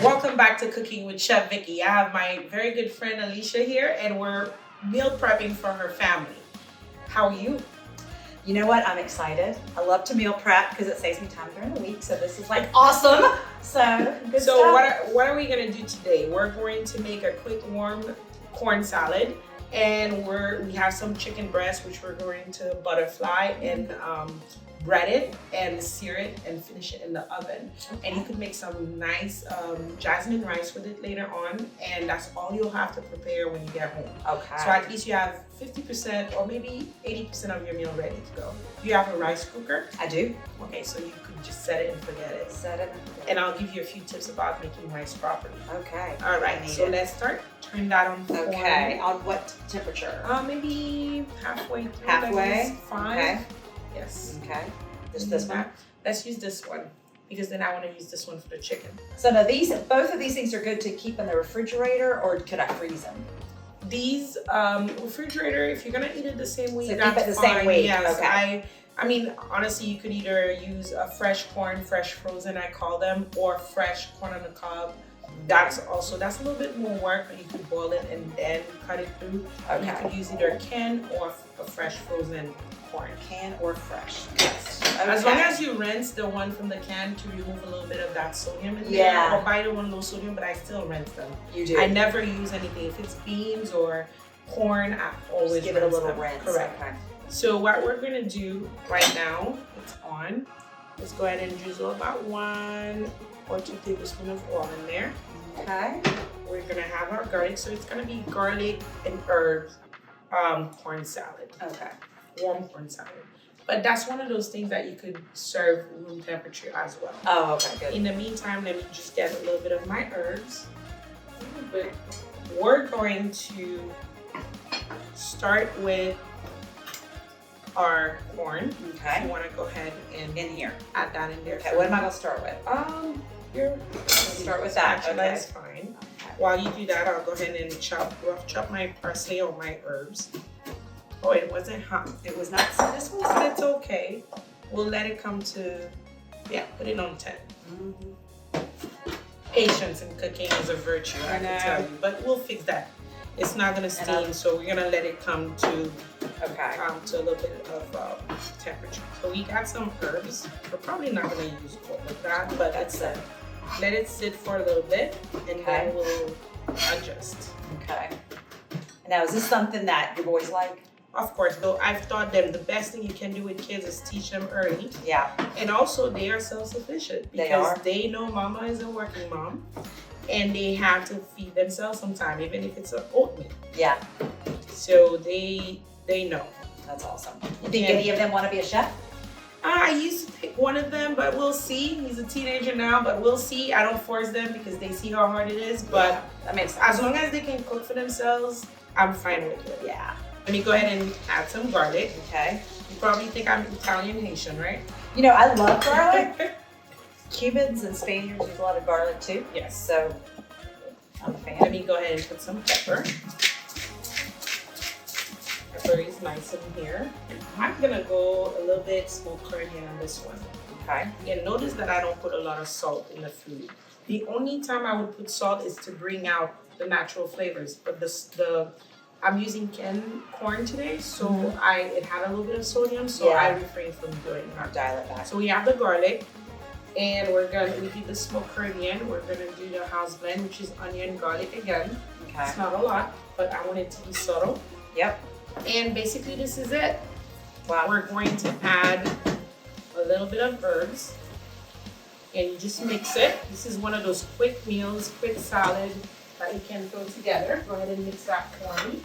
Welcome back to Cooking with Chef Vicky. I have my very good friend Alicia here, and we're meal prepping for her family. How are you? You know what? I'm excited. I love to meal prep because it saves me time during the week. So this is like awesome. So good stuff. What are we gonna do today? We're going to make a quick warm corn salad, and we have some chicken breast which we're going to butterfly and bread it and sear it and finish it in the oven. Okay. And you could make some nice jasmine rice with it later on, and that's all you'll have to prepare when you get home. Okay. So at least you have 50% or maybe 80% of your meal ready to go. Do you have a rice cooker? I do. Okay, so you could just set it and forget it. Set it and forget it. And I'll give you a few tips about making rice properly. Okay. All right, so let's start. Turn that on. Okay. On what temperature? Maybe halfway through. Halfway? Fine. Okay. Yes. Okay. This one? Let's use this one because then I want to use this one for the chicken. So now both of these things are good to keep in the refrigerator, or could I freeze them? These refrigerator, if you're gonna eat it the same week, So that's keep it the fine. same week. Yes, Okay. I mean, honestly, you could either use a fresh corn, fresh frozen, I call them, or fresh corn on the cob. That's a little bit more work, but you could boil it and then cut it through. Okay. You could use either canned or a fresh frozen corn. Can or fresh? Yes. Okay. As long as you rinse the one from the can to remove a little bit of that sodium in Yeah. there, or buy the one low sodium, but I still rinse them. You do. I never use anything. If it's beans or corn, I always Just give it a little them. rinse. Correct. Okay. So what we're gonna do right now, it's on. Let's go ahead and drizzle about 1 or 2 tablespoons of oil in there. Okay. We're gonna have our garlic, so it's gonna be garlic and herbs, corn salad, Okay. warm corn salad. But that's one of those things that you could serve room temperature as well. Oh, okay, good. In the meantime, let me just get a little bit of my herbs. But we're going to start with our corn. Okay. You want to go ahead and In here. add that in there. Okay. What am I gonna start with? Start with that, okay. That's fine. While you do that, I'll go ahead and rough chop my parsley or my herbs. Oh, it wasn't hot. It was not. So this one, but it's okay. We'll let it come to, put it on 10. Mm-hmm. Patience in cooking is a virtue, I can tell you. But we'll fix that. It's not gonna steam, so we're gonna let it come to to a little bit of temperature. So we got some herbs. We're probably not gonna use all of that, but let it sit for a little bit, and then we'll adjust. Okay. Now, is this something that your boys like? Of course, though I've taught them the best thing you can do with kids is teach them early. Yeah. And also they are self-sufficient because they know mama is a working mom and they have to feed themselves sometime, even if it's an oatmeal. Yeah. So they know. That's awesome. You think any of them want to be a chef? I used to pick one of them, but we'll see. He's a teenager now, but we'll see. I don't force them because they see how hard it is. But that makes sense. as long as they can cook for themselves, I'm fine with it. Yeah. Let me go ahead and add some garlic. Okay. You probably think I'm Italian Haitian, right? You know, I love garlic. Cubans and Spaniards use a lot of garlic too. Yes. So I'm a fan. Let me go ahead and put some pepper. Pepper is nice in here. I'm gonna go a little bit smoked Caribbean on this one. Okay. And notice that I don't put a lot of salt in the food. The only time I would put salt is to bring out the natural flavors. But I'm using canned corn today, so it had a little bit of sodium, so I refrained from doing that. Dial it back. So we have the garlic, and we did the smoked Caribbean. We're gonna do the house blend, which is onion, garlic again. Okay. It's not a lot, but I want it to be subtle. Yep. And basically this is it. Wow. We're going to add a little bit of herbs, and you just mix it. This is one of those quick meals, quick salad that you can throw together. Go ahead and mix that corn.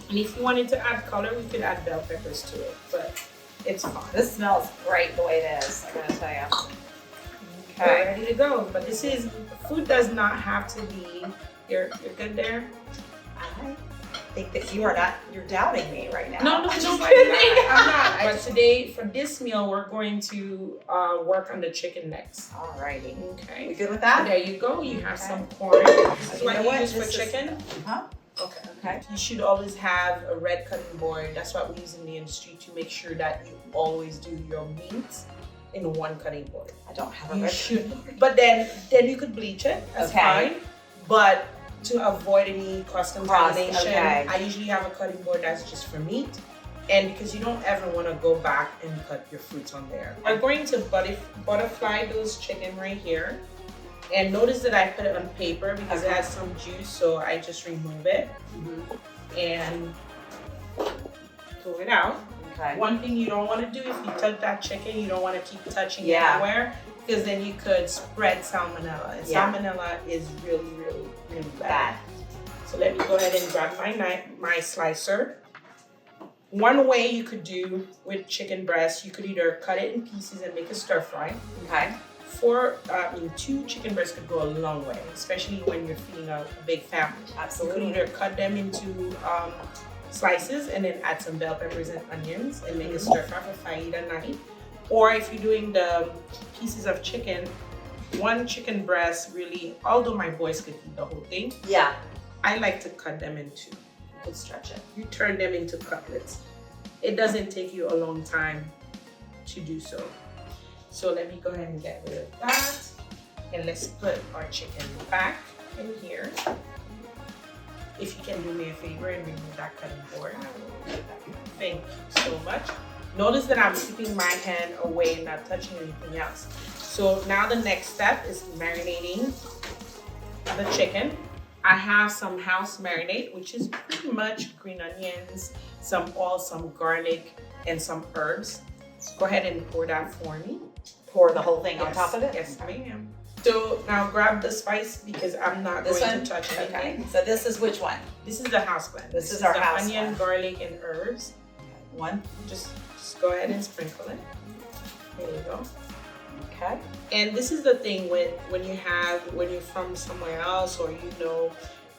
And if you wanted to add color, we could add bell peppers to it, but it's fine. This smells great the way it is, I gotta tell you. Okay. We're ready to go. But food does not have to be, you're good there? I think that you're doubting me right now. No, I'm not. But today, for this meal, we're going to work on the chicken necks. Alrighty. Okay. We good with that? There you go. You have some corn. This is what you use for chicken. Okay. Okay. You should always have a red cutting board. That's what we use in the industry to make sure that you always do your meats in one cutting board. I don't have a You red should, board. but then you could bleach it. That's fine. But to avoid any cross contamination, I usually have a cutting board that's just for meat. And because you don't ever want to go back and cut your fruits on there. We're going to butterfly those chicken right here. And notice that I put it on paper because it has some juice, so I just remove it and pull it out. One thing you don't want to do if you touch that chicken, you don't want to keep touching it everywhere, because then you could spread salmonella. And salmonella is really, really, really bad. So let me go ahead and grab my slicer. One way you could do with chicken breast, you could either cut it in pieces and make a stir fry. Two chicken breasts could go a long way, especially when you're feeding a big family. Absolutely. You could either cut them into slices and then add some bell peppers and onions and make a stir fry for fajita night. Or if you're doing the pieces of chicken, one chicken breast really, although my boys could eat the whole thing, I like to cut them in two. You could stretch it. You turn them into cutlets. It doesn't take you a long time to do so. So let me go ahead and get rid of that. And let's put our chicken back in here. If you can do me a favor and remove that cutting board, I will do that. Thank you so much. Notice that I'm keeping my hand away and not touching anything else. So now the next step is marinating the chicken. I have some house marinade, which is pretty much green onions, some oil, some garlic, and some herbs. So go ahead and pour that for me. Pour the whole thing on top of it? Yes, ma'am. So now grab the spice because I'm not going to touch anything. So this is which one? This is the house blend. This is our house onion, garlic, and herbs. One. Just go ahead and sprinkle it. There you go. Okay. And this is the thing when you're from somewhere else, or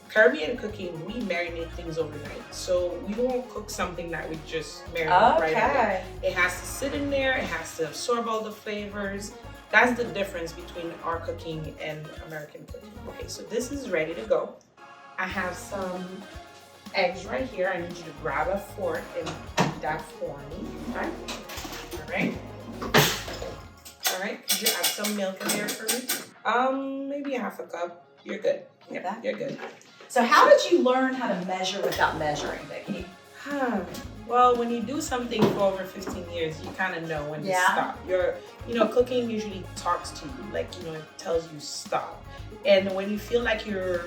Caribbean cooking, we marinate things overnight. So we won't cook something that we just marinate right away. It has to sit in there, it has to absorb all the flavors. That's the difference between our cooking and American cooking. Okay, so this is ready to go. I have some eggs right here. I need you to grab a fork and eat that for me. Okay? All right, could you add some milk in there for me? Maybe half a cup. You're good. Yeah, you're good. So how did you learn how to measure without measuring, Vicky? Well, when you do something for over 15 years, you kind of know when to stop. Cooking usually talks to you, it tells you stop. And when you feel like you're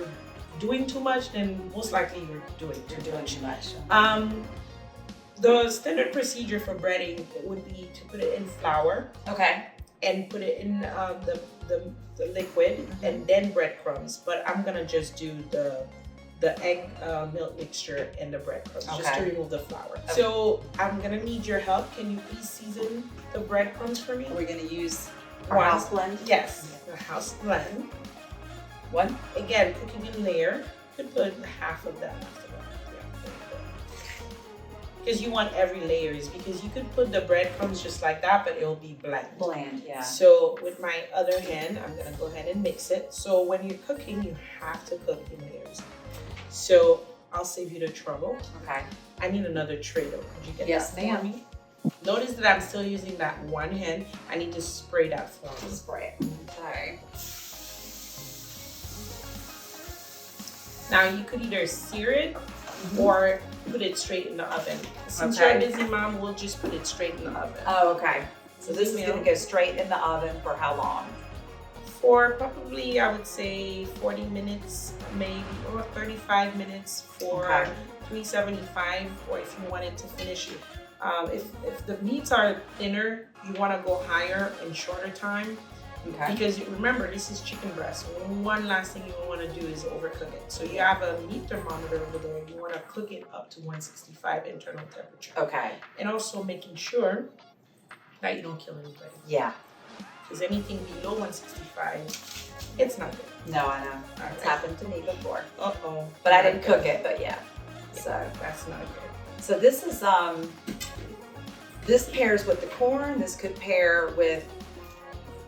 doing too much, then most likely you're doing too much. The standard procedure for breading would be to put it in flour. Okay. And put it in the liquid and then breadcrumbs. But I'm gonna just do the egg milk mixture and the breadcrumbs just to remove the flour. Okay. So I'm gonna need your help. Can you please season the breadcrumbs for me? We're gonna use our house blend? Yes, the house blend. One. Again, cooking in layer. You could put half of that after that. Because you want every layer, because you could put the breadcrumbs just like that, but it'll be bland. Bland, yeah. So with my other hand, I'm gonna go ahead and mix it. So when you're cooking, you have to cook in layers. So I'll save you the trouble. Okay. I need another tray though. Could you get that for me? Notice that I'm still using that one hand. I need to spray that for me. Spray it. Okay. Now you could either sear it or put it straight in the oven. Since you're a busy mom, we'll just put it straight in the oven. Oh, okay. So this is gonna go straight in the oven for how long? For probably, I would say 40 minutes, maybe, or 35 minutes for 375, or if you wanted to finish it. If the meats are thinner, you wanna go higher in shorter time. Okay. Because remember, this is chicken breast. One last thing you want to do is overcook it. So you have a meat thermometer over there. You want to cook it up to 165 internal temperature. Okay. And also making sure that you don't kill anybody. Yeah. Because anything below 165, it's not good. No, I know. It's happened to me before. Uh-oh. But I didn't cook it, but yeah. So that's not good. So this is this pairs with the corn. This could pair with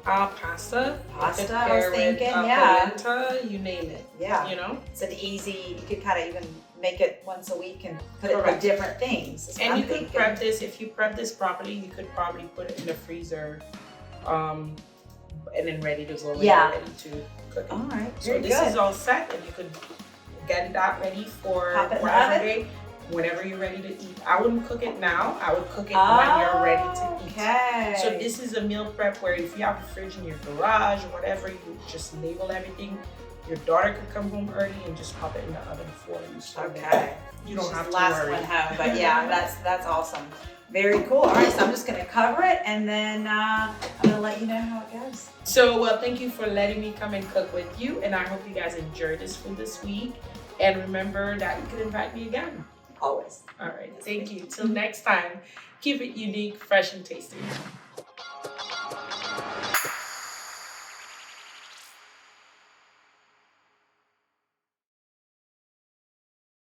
pasta. Pasta, I was thinking, polenta, you name it. Yeah. It's an easy, you could kind of even make it once a week and put it with different things. And you could prep this, if you prep this properly, you could probably put it in the freezer and then ready to go when you're ready to cook it. All right. So this is all set, and you could get that ready for Friday, whenever you're ready to eat. I wouldn't cook it now. I would cook it when you're ready to eat. Okay. So this is a meal prep where if you have a fridge in your garage or whatever, you just label everything. Your daughter could come home early and just pop it in the oven for you. So you don't have to last worry. one home, but yeah, that's awesome. Very cool. All right, so I'm just gonna cover it, and then I'm gonna let you know how it goes. So thank you for letting me come and cook with you, and I hope you guys enjoyed this food this week. And remember that you can invite me again. Always. All right, thank you. Till next time, keep it unique, fresh, and tasty.